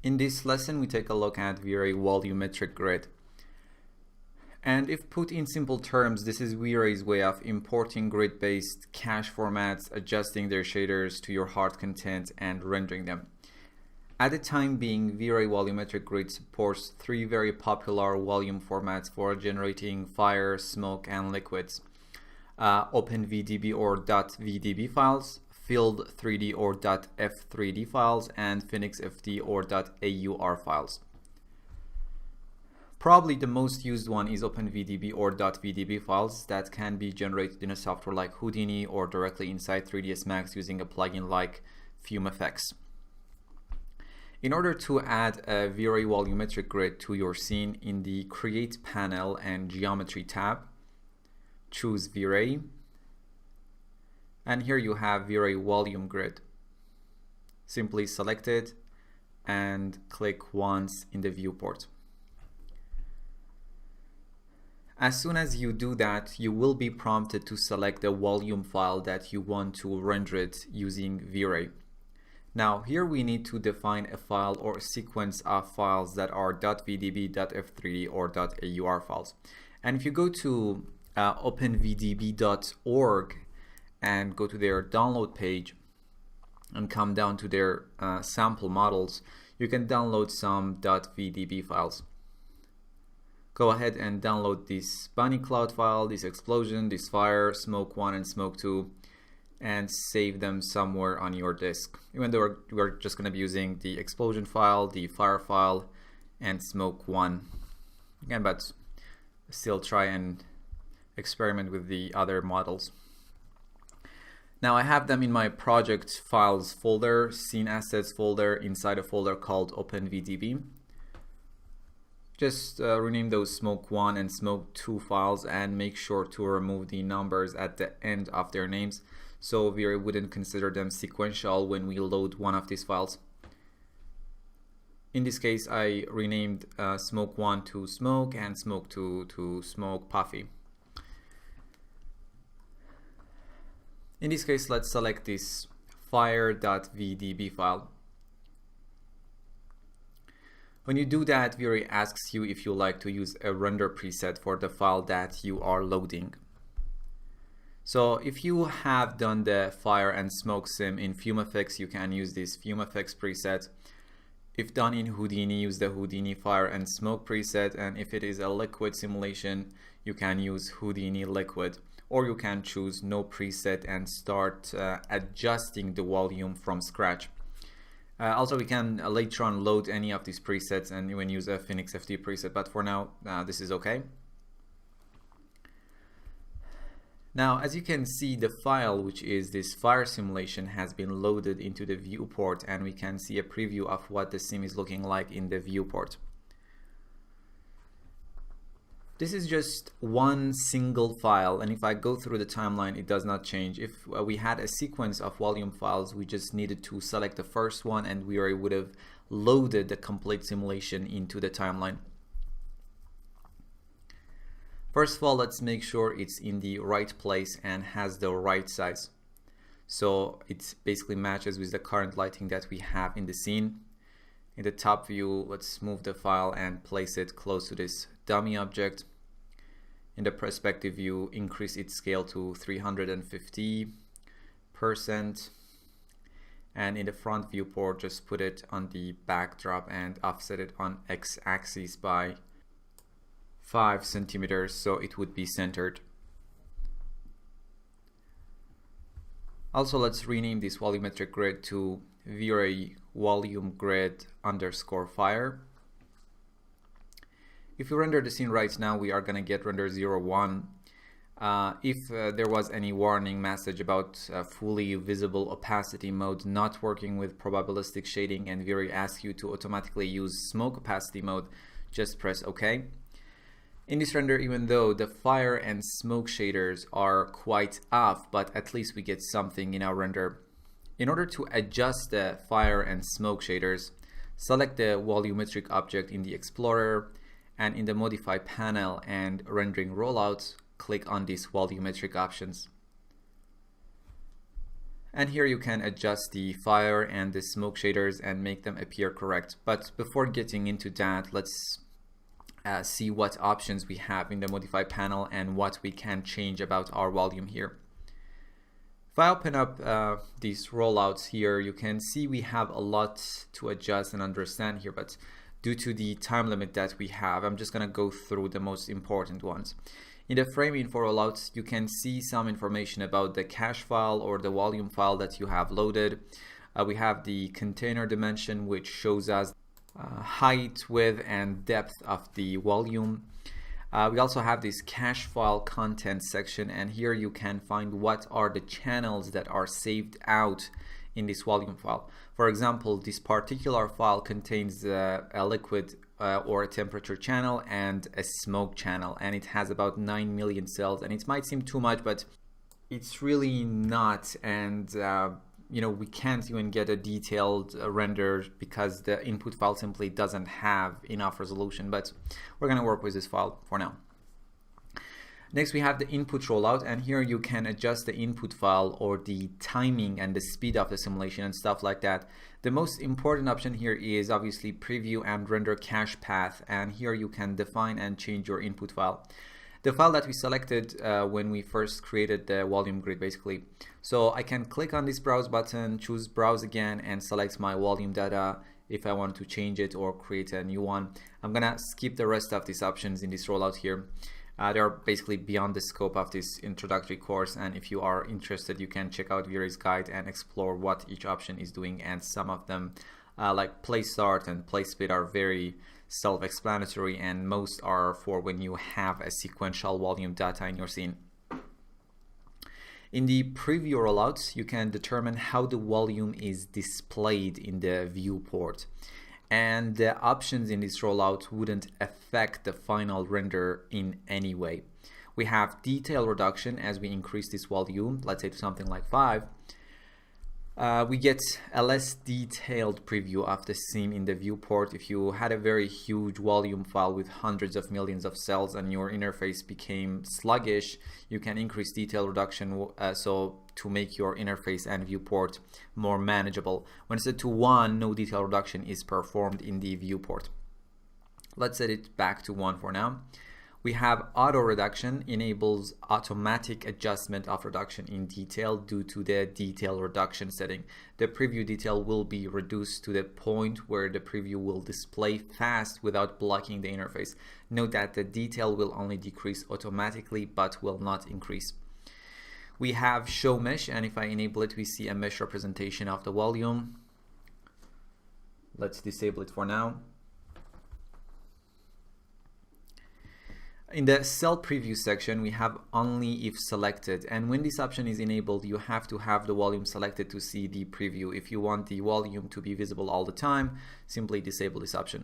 In this lesson, we take a look at V-Ray Volumetric Grid. And if put in simple terms, this is V-Ray's way of importing grid-based cache formats, adjusting their shaders to your hard content, and rendering them. At the time being, V-Ray Volumetric Grid supports three very popular volume formats for generating fire, smoke, and liquids. OpenVDB or .vdb files, Filled 3D or .f3d files, and PhoenixFD or .aur files. Probably the most used one is OpenVDB or .vdb files that can be generated in a software like Houdini or directly inside 3ds Max using a plugin like FumeFX. In order to add a V-Ray Volumetric Grid to your scene, in the Create panel and Geometry tab, choose V-Ray. And here you have V-Ray Volume Grid. Simply select it and click once in the viewport. As soon as you do that, you will be prompted to select the volume file that you want to render it using V-Ray. Now here we need to define a file or a sequence of files that are .vdb, .f3d, or .aur files. And if you go to openvdb.org and go to their download page and come down to their sample models, you can download some .vdb files. Go ahead and download this bunny cloud file, this explosion, this fire, smoke 1 and smoke 2, and save them somewhere on your disk. Even though we're just going to be using the explosion file, the fire file, and smoke 1 again, but still try and experiment with the other models. Now I have them in my project files folder, scene assets folder, inside a folder called OpenVDB. Just rename those smoke 1 and smoke 2 files and make sure to remove the numbers at the end of their names so V-Ray wouldn't consider them sequential when we load one of these files. In this case, I renamed smoke 1 to smoke and smoke 2 to smoke puffy. In this case, let's select this fire.vdb file. When you do that, V-Ray asks you if you like to use a render preset for the file that you are loading. So if you have done the fire and smoke sim in FumeFX, you can use this FumeFX preset. If done in Houdini, use the Houdini fire and smoke preset, and if it is a liquid simulation, you can use Houdini liquid. Or you can choose no preset and start adjusting the volume from scratch. Also, we can later on load any of these presets and even use a PhoenixFD preset, but for now, this is okay. Now, as you can see, the file, which is this fire simulation, has been loaded into the viewport, and we can see a preview of what the sim is looking like in the viewport. This is just one single file, and if I go through the timeline, it does not change. If we had a sequence of volume files, we just needed to select the first one and we would have loaded the complete simulation into the timeline. First of all, let's make sure it's in the right place and has the right size. So it basically matches with the current lighting that we have in the scene. In the top view, let's move the file and place it close to this dummy object. In the perspective view, increase its scale to 350%. And in the front viewport, just put it on the backdrop and offset it on x-axis by 5 centimeters so it would be centered. Also, let's rename this volumetric grid to V-Ray Volume Grid _fire. If we render the scene right now, we are going to get render 01. If there was any warning message about fully visible opacity mode not working with probabilistic shading and V-Ray asks you to automatically use smoke opacity mode, just press OK. In this render, even though the fire and smoke shaders are quite off, but at least we get something in our render. In order to adjust the fire and smoke shaders, select the volumetric object in the Explorer, and in the Modify panel and Rendering Rollouts, click on these volumetric options. And here you can adjust the fire and the smoke shaders and make them appear correct. But before getting into that, let's see what options we have in the modify panel and what we can change about our volume here. If I open up these rollouts here, you can see we have a lot to adjust and understand here, but due to the time limit that we have, I'm just going to go through the most important ones. In the frame info rollouts, you can see some information about the cache file or the volume file that you have loaded. We have the container dimension, which shows us height, width, and depth of the volume. We also have this cache file content section, and here you can find what are the channels that are saved out in this volume file. For example, this particular file contains a liquid or a temperature channel and a smoke channel, and it has about 9 million cells, and it might seem too much, but it's really not. And you know, we can't even get a detailed render because the input file simply doesn't have enough resolution, but we're going to work with this file for now. Next, we have the input rollout, and here you can adjust the input file or the timing and the speed of the simulation and stuff like that. The most important option here is obviously preview and render cache path, and here you can define and change your input file. The file that we selected when we first created the volume grid, basically. So I can click on this browse button, choose browse again, and select my volume data if I want to change it or create a new one. I'm gonna skip the rest of these options in this rollout here. They're basically beyond the scope of this introductory course, and if you are interested, you can check out Viri's guide and explore what each option is doing, and some of them like place start and place speed are very self-explanatory, and most are for when you have a sequential volume data in your scene. In the preview rollouts, you can determine how the volume is displayed in the viewport, and the options in this rollout wouldn't affect the final render in any way. We have detail reduction as we increase this volume, let's say to something like 5. We get a less detailed preview of the scene in the viewport. If you had a very huge volume file with hundreds of millions of cells and your interface became sluggish, you can increase detail reduction so to make your interface and viewport more manageable. When set to 1, no detail reduction is performed in the viewport. Let's set it back to 1 for now. We have auto reduction, enables automatic adjustment of reduction in detail due to the detail reduction setting. The preview detail will be reduced to the point where the preview will display fast without blocking the interface. Note that the detail will only decrease automatically but will not increase. We have show mesh, and if I enable it, we see a mesh representation of the volume. Let's disable it for now. In the cell preview section, we have only if selected, and when this option is enabled, you have to have the volume selected to see the preview. If you want the volume to be visible all the time, simply disable this option.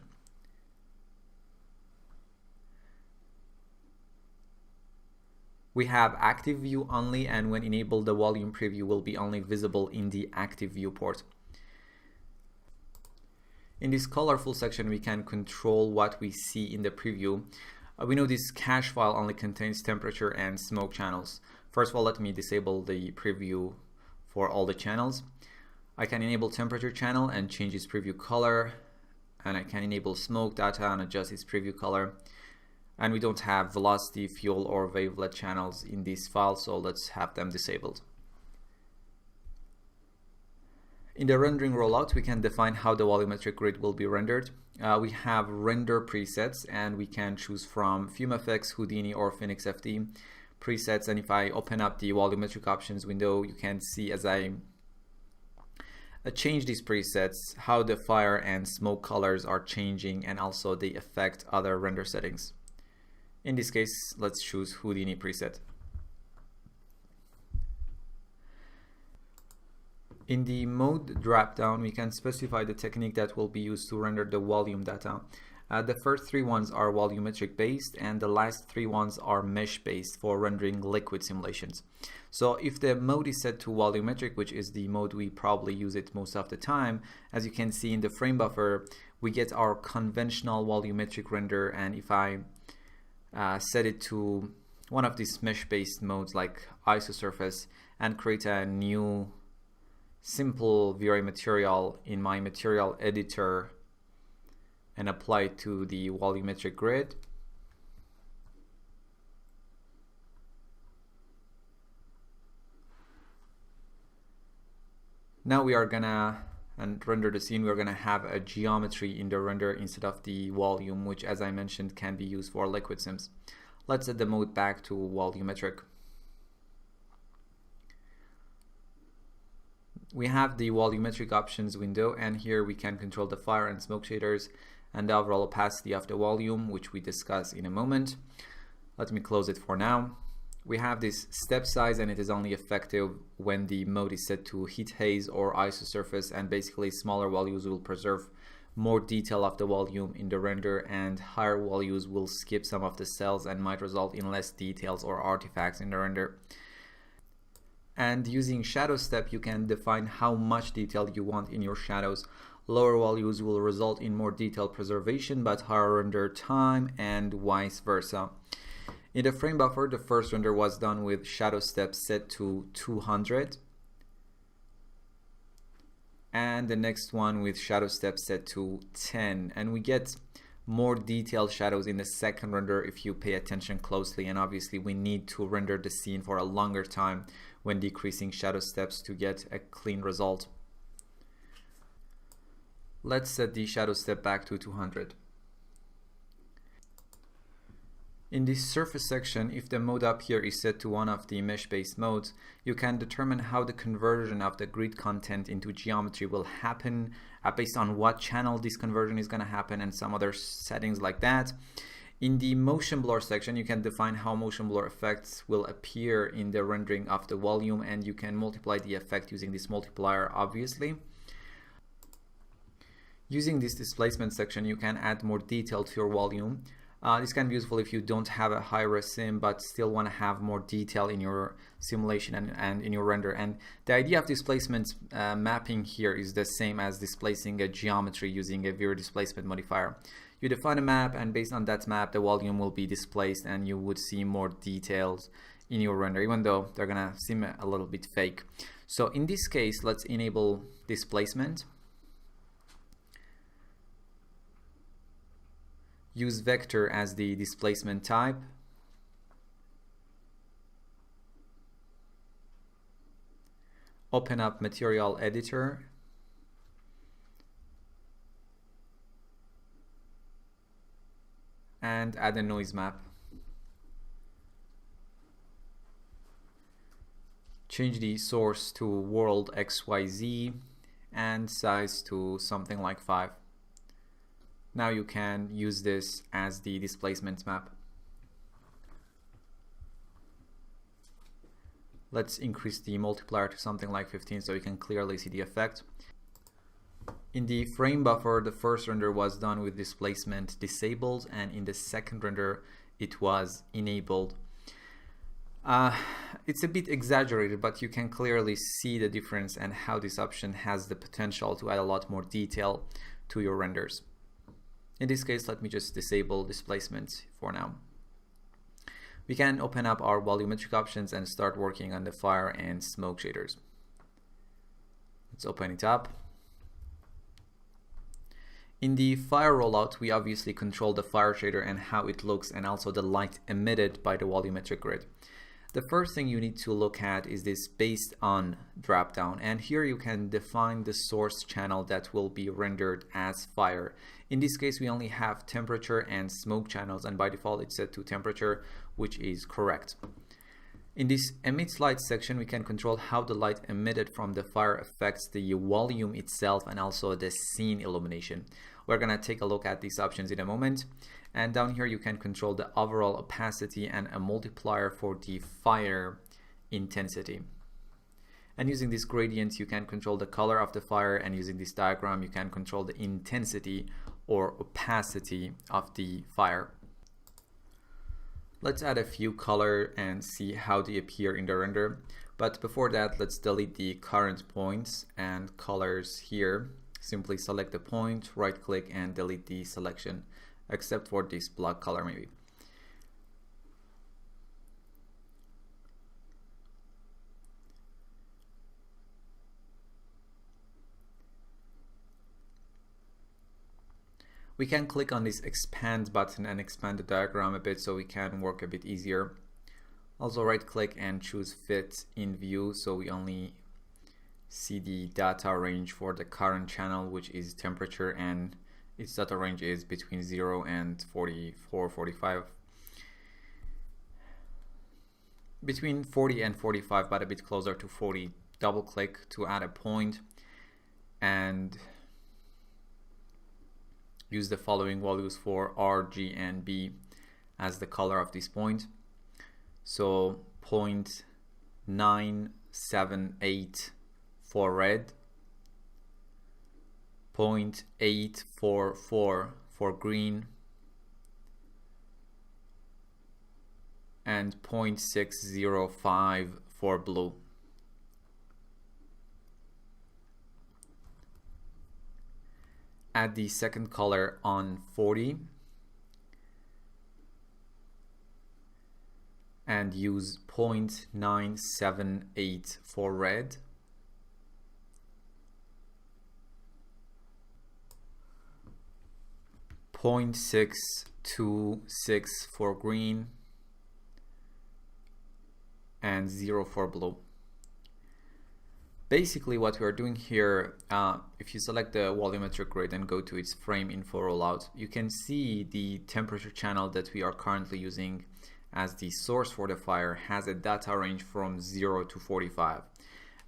We have active view only, and when enabled, the volume preview will be only visible in the active viewport. In this colorful section, we can control what we see in the preview. We know this cache file only contains temperature and smoke channels. First of all, let me disable the preview for all the channels. I can enable temperature channel and change its preview color, and I can enable smoke data and adjust its preview color. And we don't have velocity, fuel, or wavelet channels in this file, so let's have them disabled. In the rendering rollout, we can define how the volumetric grid will be rendered. We have render presets, and we can choose from FumeFX, Houdini, or Phoenix FD presets. And if I open up the volumetric options window, you can see as I change these presets how the fire and smoke colors are changing, and also they affect other render settings. In this case, let's choose Houdini preset. In the mode dropdown, we can specify the technique that will be used to render the volume data. The first 3 ones are volumetric based, and the last 3 ones are mesh based for rendering liquid simulations. So if the mode is set to volumetric, which is the mode we probably use it most of the time, as you can see in the frame buffer, we get our conventional volumetric render. And if I set it to one of these mesh based modes like isosurface and create a new simple VRA material in my material editor and apply it to the volumetric grid. Now we are gonna render the scene. We're gonna have a geometry in the render instead of the volume, which, as I mentioned, can be used for liquid sims. Let's set the mode back to volumetric. We have the volumetric options window, and here we can control the fire and smoke shaders and the overall opacity of the volume, which we discuss in a moment. Let me close it for now. We have this step size, and it is only effective when the mode is set to heat haze or isosurface, and basically smaller values will preserve more detail of the volume in the render, and higher values will skip some of the cells and might result in less details or artifacts in the render. And using shadow step, you can define how much detail you want in your shadows. Lower values will result in more detail preservation but higher render time, and vice versa. In the frame buffer, the first render was done with shadow step set to 200, and the next one with shadow step set to 10, and we get more detailed shadows in the second render if you pay attention closely. And obviously we need to render the scene for a longer time when decreasing shadow steps to get a clean result. Let's set the shadow step back to 200. In this surface section, if the mode up here is set to one of the mesh-based modes, you can determine how the conversion of the grid content into geometry will happen based on what channel this conversion is going to happen, and some other settings like that. In the motion blur section, you can define how motion blur effects will appear in the rendering of the volume, and you can multiply the effect using this multiplier, obviously. Using this displacement section, you can add more detail to your volume. This can be useful if you don't have a high-res sim but still want to have more detail in your simulation and in your render. And the idea of displacement mapping here is the same as displacing a geometry using a VRA displacement modifier. You define a map, and based on that map, the volume will be displaced, and you would see more details in your render, even though they're gonna seem a little bit fake. So in this case, let's enable displacement. Use vector as the displacement type. Open up material editor. And add a noise map. Change the source to world XYZ and size to something like 5. Now you can use this as the displacement map. Let's increase the multiplier to something like 15 so you can clearly see the effect. In the frame buffer, the first render was done with displacement disabled, and in the second render it was enabled. It's a bit exaggerated, but you can clearly see the difference and how this option has the potential to add a lot more detail to your renders. In this case, let me just disable displacement for now. We can open up our volumetric options and start working on the fire and smoke shaders. Let's open it up. In the fire rollout, we obviously control the fire shader and how it looks, and also the light emitted by the volumetric grid. The first thing you need to look at is this based on dropdown, and here you can define the source channel that will be rendered as fire. In this case, we only have temperature and smoke channels, and by default it's set to temperature, which is correct. In this emits light section, we can control how the light emitted from the fire affects the volume itself and also the scene illumination. We're gonna take a look at these options in a moment. And down here you can control the overall opacity and a multiplier for the fire intensity. And using this gradient, you can control the color of the fire, and using this diagram, you can control the intensity or opacity of the fire. Let's add a few color and see how they appear in the render. But before that, let's delete the current points and colors here. Simply select the point, right click, and delete the selection, except for this block color maybe. We can click on this expand button and expand the diagram a bit so we can work a bit easier. Also right click and choose fit in view so we only see the data range for the current channel, which is temperature, and its data range is between 0 and 44, 45. Between 40 and 45, but a bit closer to 40. Double click to add a point and use the following values for R, G, and B as the color of this point. So 0.978 for red, 0.844 for green, and 0.605 for blue. Add the second color on 40 and use 0.978 for red, 0.626 for green, and 0 for blue. Basically what we are doing here, if you select the volumetric grid and go to its frame info rollout, you can see the temperature channel that we are currently using as the source for the fire has a data range from 0 to 45.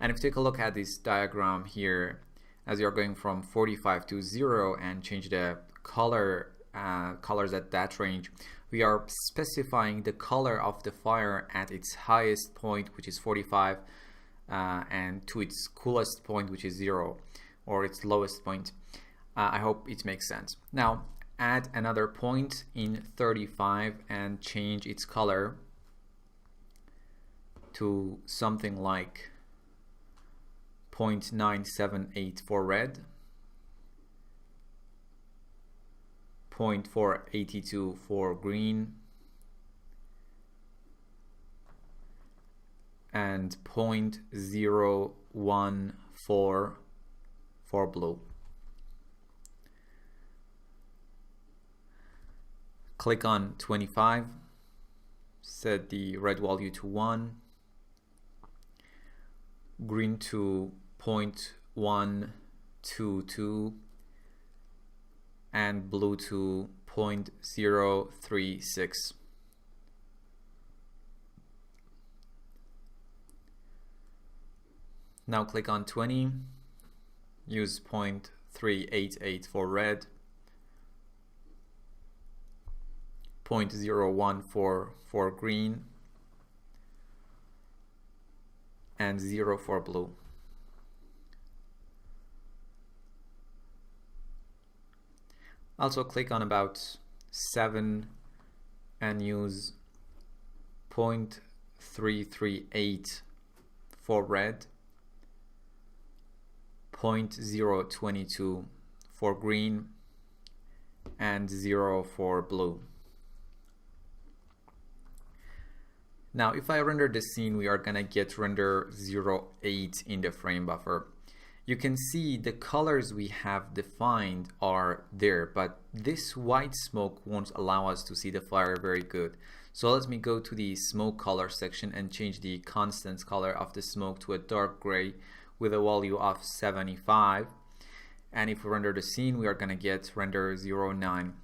And if you take a look at this diagram here, as you are going from 45 to 0 and change the colors at that range, we are specifying the color of the fire at its highest point, which is 45, and to its coolest point, which is 0, or its lowest point. I hope it makes sense. Now add another point in 35 and change its color to something like 0.978 for red, 0.482 for green, and 0.014 for blue. Click on 25, set the red value to 1, green to 0.122, and blue to 0.036. Now click on 20, use 0.388 for red, 0.014 for green, and 0 for blue. Also click on about 7 and use 0.338 for red, 0.022 for green, and 0 for blue. Now if I render the scene, we are gonna get render 08 in the frame buffer. You can see the colors we have defined are there, but this white smoke won't allow us to see the fire very good. So let me go to the smoke color section and change the constant color of the smoke to a dark gray with a value of 75. And if we render the scene, we are gonna get render 09.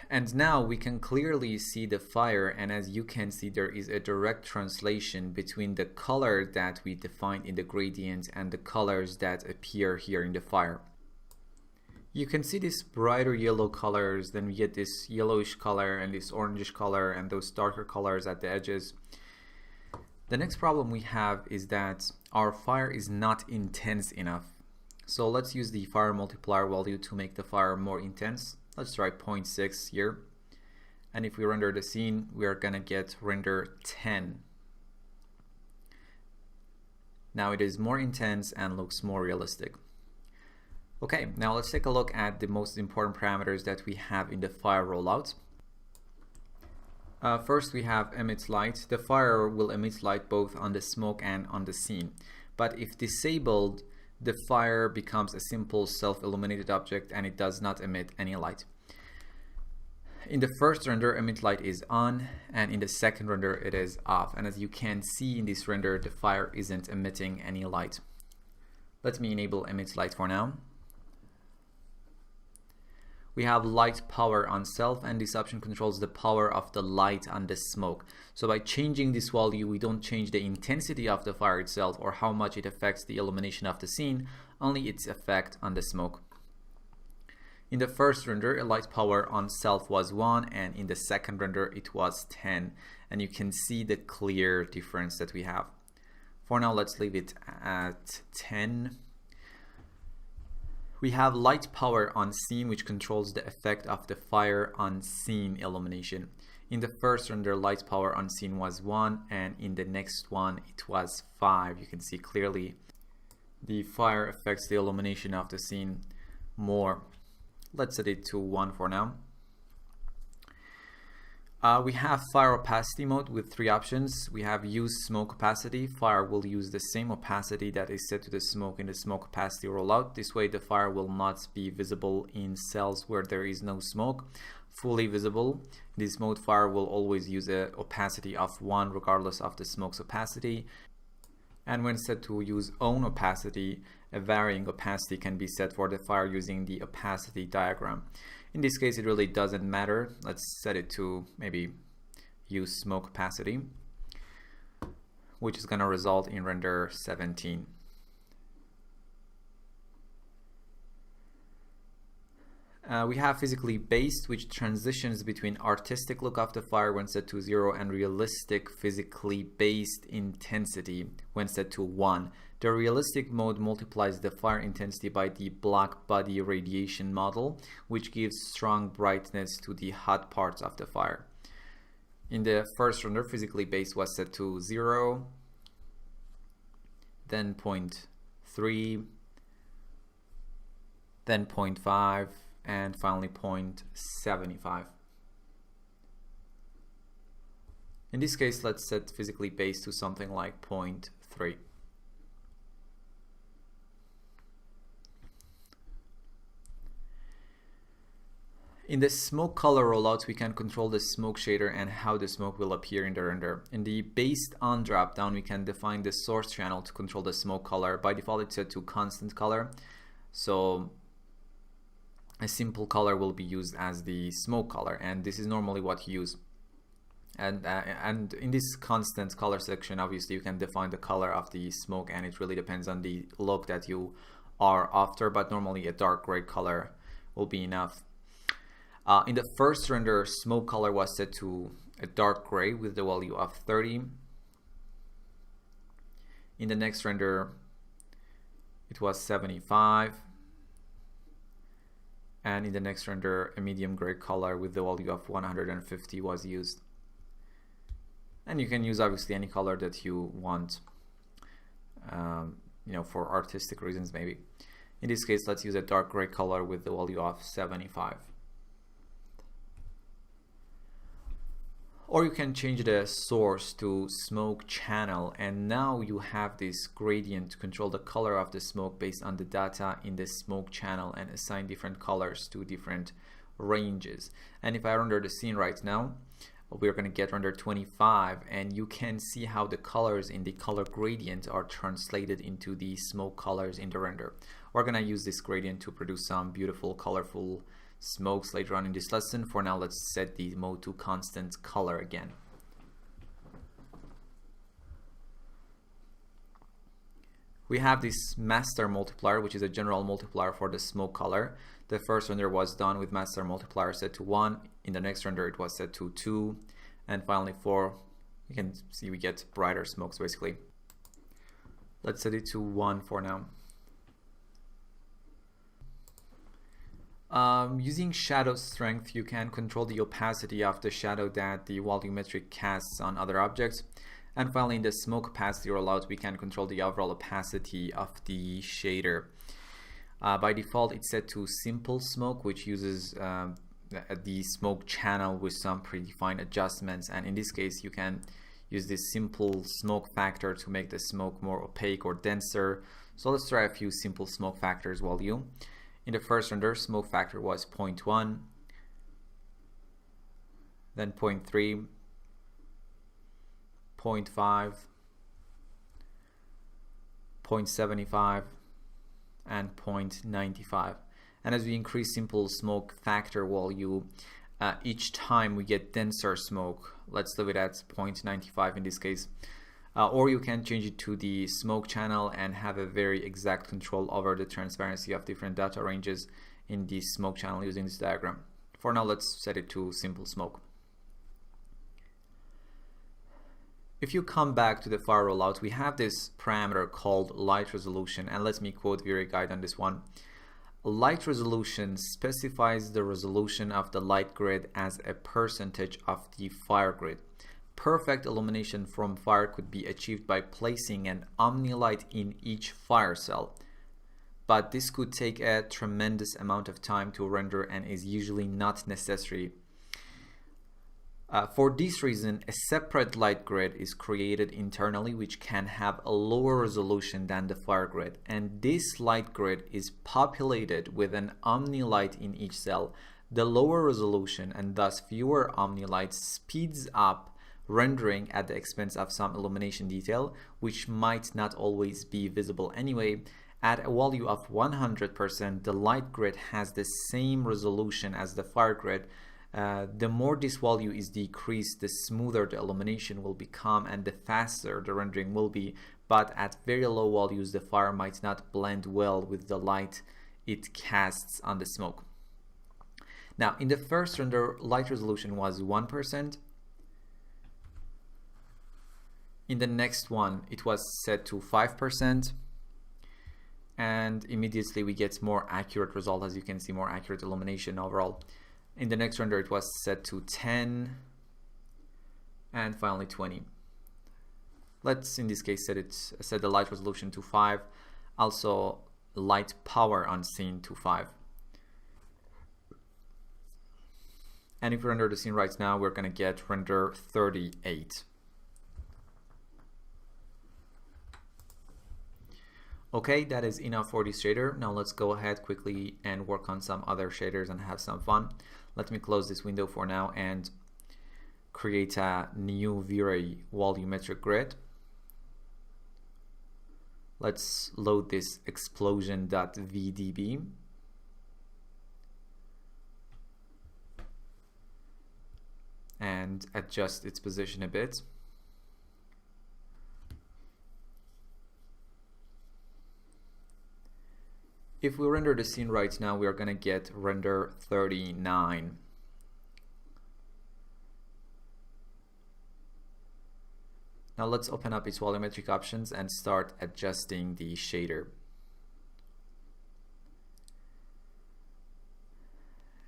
And now we can clearly see the fire, and as you can see, there is a direct translation between the color that we defined in the gradient and the colors that appear here in the fire. You can see these brighter yellow colors, then we get this yellowish color and this orangish color and those darker colors at the edges. The next problem we have is that our fire is not intense enough. So let's use the fire multiplier value to make the fire more intense. Let's try 0.6 here. And if we render the scene, we are gonna get render 10. Now it is more intense and looks more realistic. Okay, now let's take a look at the most important parameters that we have in the fire rollout. First we have emit light. The fire will emit light both on the smoke and on the scene. But if disabled, the fire becomes a simple self-illuminated object and it does not emit any light. In the first render, emit light is on, and in the second render it is off. And as you can see in this render, the fire isn't emitting any light. Let me enable emit light for now. We have light power on self, and this option controls the power of the light on the smoke. So by changing this value, we don't change the intensity of the fire itself or how much it affects the illumination of the scene, only its effect on the smoke. In the first render, a light power on self was 1, and in the second render it was 10. And you can see the clear difference that we have. For now, let's leave it at 10. We have light power on scene, which controls the effect of the fire on scene illumination. In the first render, light power on scene was 1, and in the next one it was 5. You can see clearly the fire affects the illumination of the scene more. Let's set it to 1 for now. We have fire opacity mode with 3 options. We have use smoke opacity. Fire will use the same opacity that is set to the smoke in the smoke opacity rollout. This way the fire will not be visible in cells where there is no smoke. Fully visible. In this mode, fire will always use an opacity of 1 regardless of the smoke's opacity. And when set to use own opacity, a varying opacity can be set for the fire using the opacity diagram. In this case, it really doesn't matter. Let's set it to maybe use smoke opacity, which is going to result in render 17. We have physically based, which transitions between artistic look of the fire when set to 0 and realistic physically based intensity when set to 1. The realistic mode multiplies the fire intensity by the black body radiation model, which gives strong brightness to the hot parts of the fire. In the first render, physically based was set to 0, then 0.3, then 0.5, and finally 0.75. In this case, let's set physically based to something like 0.3. In the smoke color rollout, we can control the smoke shader and how the smoke will appear in the render. In the based on drop down, we can define the source channel to control the smoke color. By default, it's set to constant color. So a simple color will be used as the smoke color, and this is normally what you use. And in this constant color section, obviously you can define the color of the smoke, and it really depends on the look that you are after, but normally a dark gray color will be enough. In the first render, smoke color was set to a dark gray with the value of 30. In the next render, it was 75. And in the next render, a medium gray color with the value of 150 was used. And you can use obviously any color that you want, for artistic reasons maybe. In this case, let's use a dark gray color with the value of 75. Or you can change the source to smoke channel, and now you have this gradient to control the color of the smoke based on the data in the smoke channel and assign different colors to different ranges. And if I render the scene right now, we're going to get render 25, and you can see how the colors in the color gradient are translated into the smoke colors in the render. We're going to use this gradient to produce some beautiful colorful smokes later on in this lesson. For now, let's set the mode to constant color again. We have this master multiplier, which is a general multiplier for the smoke color. The first render was done with master multiplier set to 1. In the next render, it was set to 2. And finally 4. You can see we get brighter smokes basically. Let's set it to 1 for now. Using shadow strength, you can control the opacity of the shadow that the volumetric casts on other objects. And finally, in the smoke opacity rollout, we can control the overall opacity of the shader. By default, it's set to simple smoke, which uses the smoke channel with some predefined adjustments. And in this case, you can use this simple smoke factor to make the smoke more opaque or denser. So let's try a few simple smoke factors value. In the first render, smoke factor was 0.1, then 0.3, 0.5, 0.75, and 0.95. And as we increase simple smoke factor value, each time we get denser smoke. Let's leave it at 0.95 in this case. Or you can change it to the smoke channel and have a very exact control over the transparency of different data ranges in the smoke channel using this diagram. For now, let's set it to simple smoke. If you come back to the fire rollout, we have this parameter called light resolution, and let me quote VRA guide on this one. Light resolution specifies the resolution of the light grid as a percentage of the fire grid. Perfect illumination from fire could be achieved by placing an omni-light in each fire cell, but this could take a tremendous amount of time to render and is usually not necessary. For this reason, a separate light grid is created internally which can have a lower resolution than the fire grid, and this light grid is populated with an omni-light in each cell. The lower resolution and thus fewer omni-lights speeds up rendering at the expense of some illumination detail, which might not always be visible anyway. At a value of 100%, the light grid has the same resolution as the fire grid. The more this value is decreased, the smoother the illumination will become and the faster the rendering will be, but at very low values the fire might not blend well with the light it casts on the smoke. Now, in the first render, light resolution was 1%. In the next one, it was set to 5%, and immediately we get more accurate result. As you can see, more accurate illumination overall. In the next render, it was set to 10, and finally 20. Let's, in this case, set the light resolution to 5, also light power on scene to 5. And if we render the scene right now, we're going to get render 38. Okay, that is enough for this shader. Now let's go ahead quickly and work on some other shaders and have some fun. Let me close this window for now and create a new VRA volumetric grid. Let's load this explosion.vdb. And adjust its position a bit. If we render the scene right now, we are going to get render 39. Now let's open up its volumetric options and start adjusting the shader.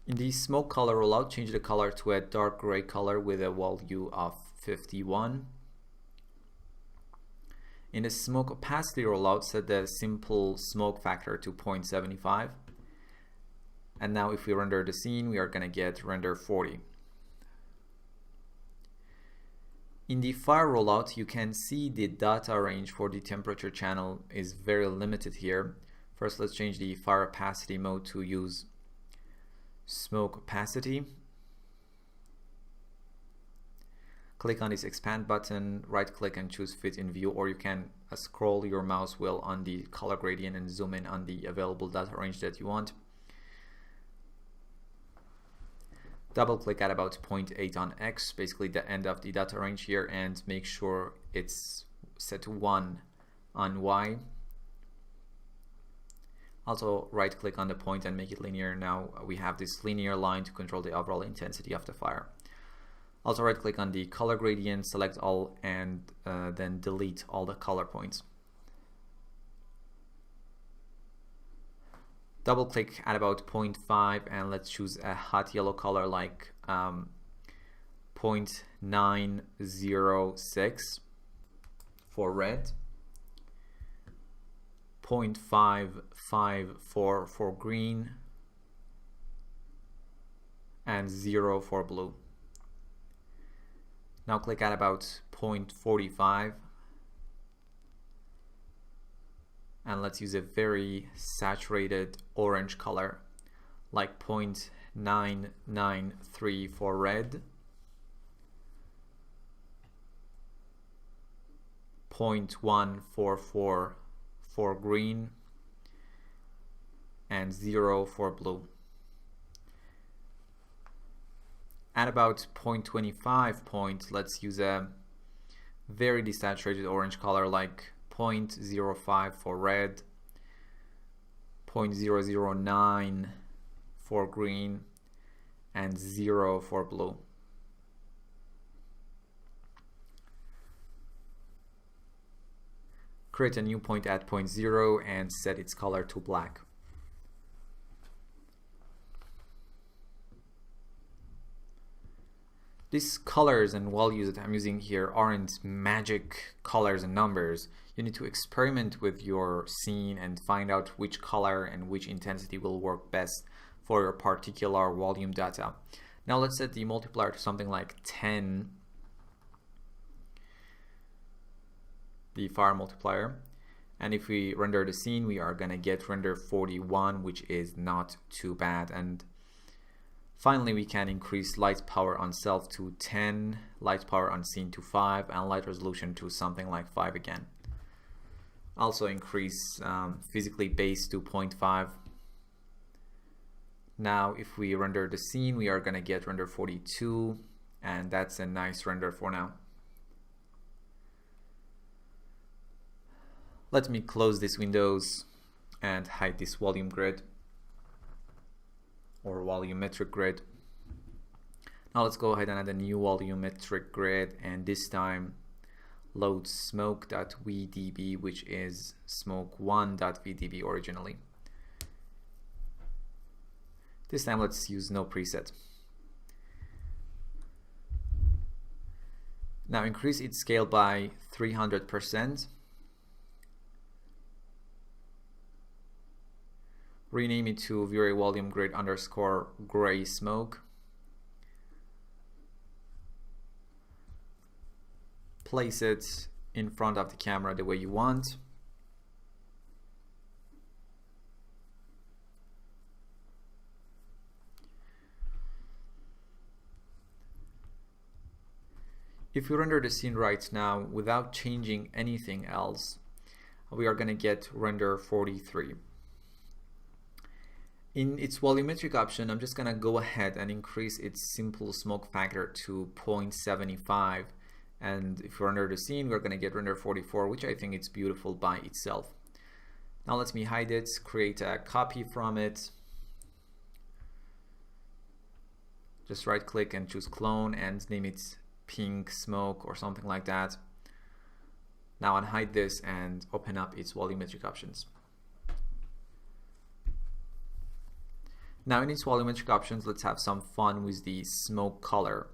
In the smoke color rollout, change the color to a dark gray color with a value of 51. In the smoke opacity rollout, set the simple smoke factor to 0.75. And now if we render the scene, we are going to get render 40. In the fire rollout, you can see the data range for the temperature channel is very limited here. First, let's change the fire opacity mode to use smoke opacity. Click on this expand button, right click and choose fit in view, or you can scroll your mouse wheel on the color gradient and zoom in on the available data range that you want. Double click at about 0.8 on X, basically the end of the data range here, and make sure it's set to 1 on Y. Also right click on the point and make it linear. Now we have this linear line to control the overall intensity of the fire. Also right click on the color gradient, select all, and then delete all the color points. Double click at about 0.5 and let's choose a hot yellow color like 0.906 for red, 0.554 for green, and 0 for blue. Now click at about 0.45 and let's use a very saturated orange color like 0.993 for red, 0.144 for green, and 0 for blue. At about 0.25 point, let's use a very desaturated orange color like 0.05 for red, 0.009 for green, and 0 for blue. Create a new point at 0.0 and set its color to black. These colors and values that I'm using here aren't magic colors and numbers. You need to experiment with your scene and find out which color and which intensity will work best for your particular volume data. Now let's set the multiplier to something like 10, the fire multiplier. And if we render the scene, we are gonna get render 41, which is not too bad. And finally, we can increase light power on self to 10, light power on scene to 5, and light resolution to something like 5 again. Also increase physically base to 0.5. Now, if we render the scene, we are going to get render 42, and that's a nice render for now. Let me close these windows and hide this volume grid, or volumetric grid. Now let's go ahead and add a new volumetric grid, and this time load smoke.vdb, which is smoke1.vdb originally. This time let's use no preset. Now increase its scale by 300%. Rename it to Vray volume grid underscore gray smoke. Place it in front of the camera the way you want. If you render the scene right now without changing anything else, we are going to get render 43. In its volumetric option, I'm just going to go ahead and increase its simple smoke factor to 0.75. And if we render the scene, we're going to get render 44, which I think is beautiful by itself. Now let me hide it, create a copy from it. Just right click and choose clone and name it pink smoke or something like that. Now unhide this and open up its volumetric options. Now in its volumetric options, let's have some fun with the smoke color.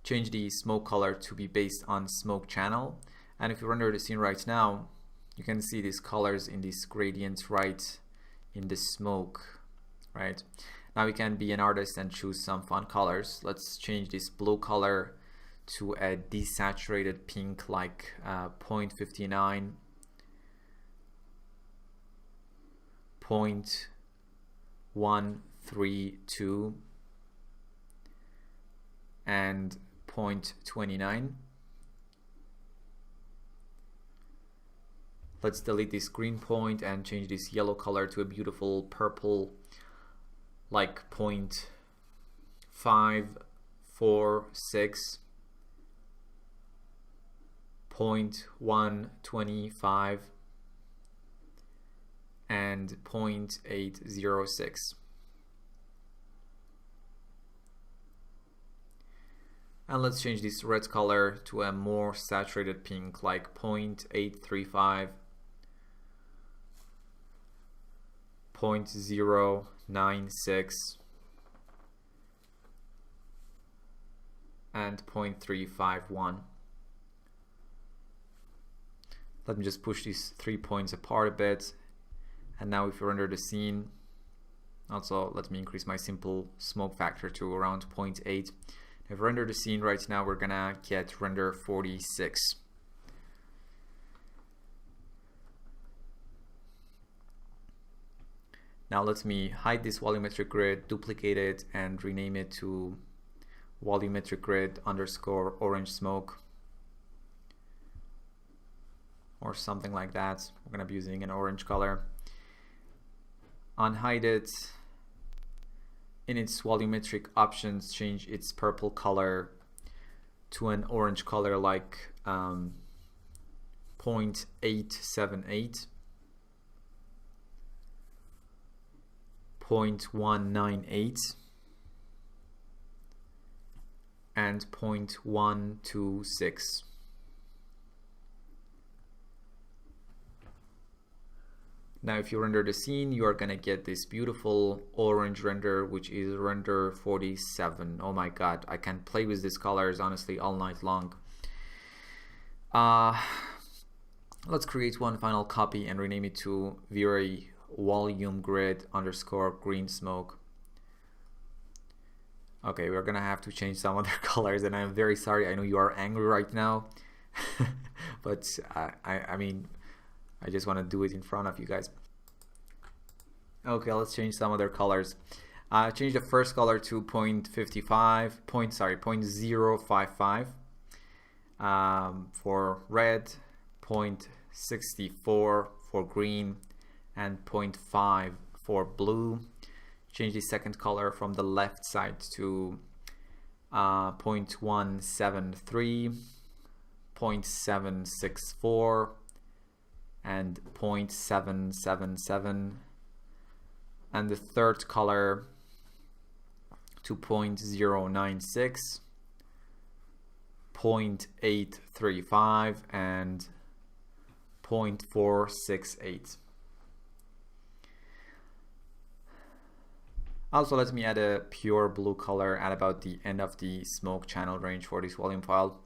Change the smoke color to be based on smoke channel. And if you render the scene right now, you can see these colors in this gradient right in the smoke, right? Now we can be an artist and choose some fun colors. Let's change this blue color to a desaturated pink like 0.59, 0.132, and 0.29. Let's delete this green point and change this yellow color to a beautiful purple like 0.546, 0.125, and 0.806. And let's change this red color to a more saturated pink like 0.835, 0.096, and 0.351. Let me just push these 3 points apart a bit. And now if you render the scene, also let me increase my simple smoke factor to around 0.8. If we render the scene right now, we're gonna get render 46. Now let me hide this volumetric grid, duplicate it, and rename it to volumetric grid underscore orange smoke, or something like that. We're going to be using an orange color. Unhide it. In its volumetric options, change its purple color to an orange color like 0.878, 0.198, and 0.126. Now if you render the scene, you are gonna get this beautiful orange render, which is render 47. Oh my god, I can play with these colors honestly all night long. Let's create one final copy and rename it to V-Ray volume grid underscore green smoke. Okay, we're gonna have to change some other colors, and I'm very sorry. I know you are angry right now, but I mean, I just want to do it in front of you guys. Okay, let's change some other colors. Change the first color to 0.55 for red, 0.64 for green, and 0.5 for blue. Change the second color from the left side to 0.173, 0.764, and 0.777, and the third color to 0.096, 0.835, and 0.468. Also, let me add a pure blue color at about the end of the smoke channel range for this volume file.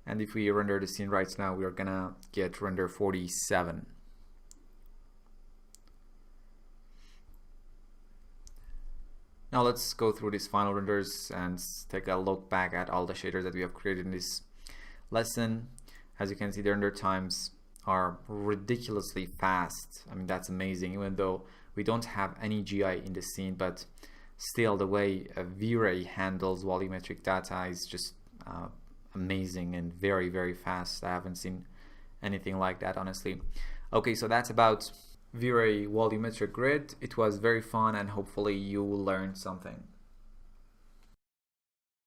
And if we render the scene right now, we are gonna get render 47. Now let's go through these final renders and take a look back at all the shaders that we have created in this lesson. As you can see, the render times are ridiculously fast. I mean, that's amazing, even though we don't have any GI in the scene, but still the way V-Ray handles volumetric data is just amazing and very, very fast. I haven't seen anything like that, honestly. Okay, so that's about V-Ray volumetric grid. It was very fun, and hopefully you will learn something.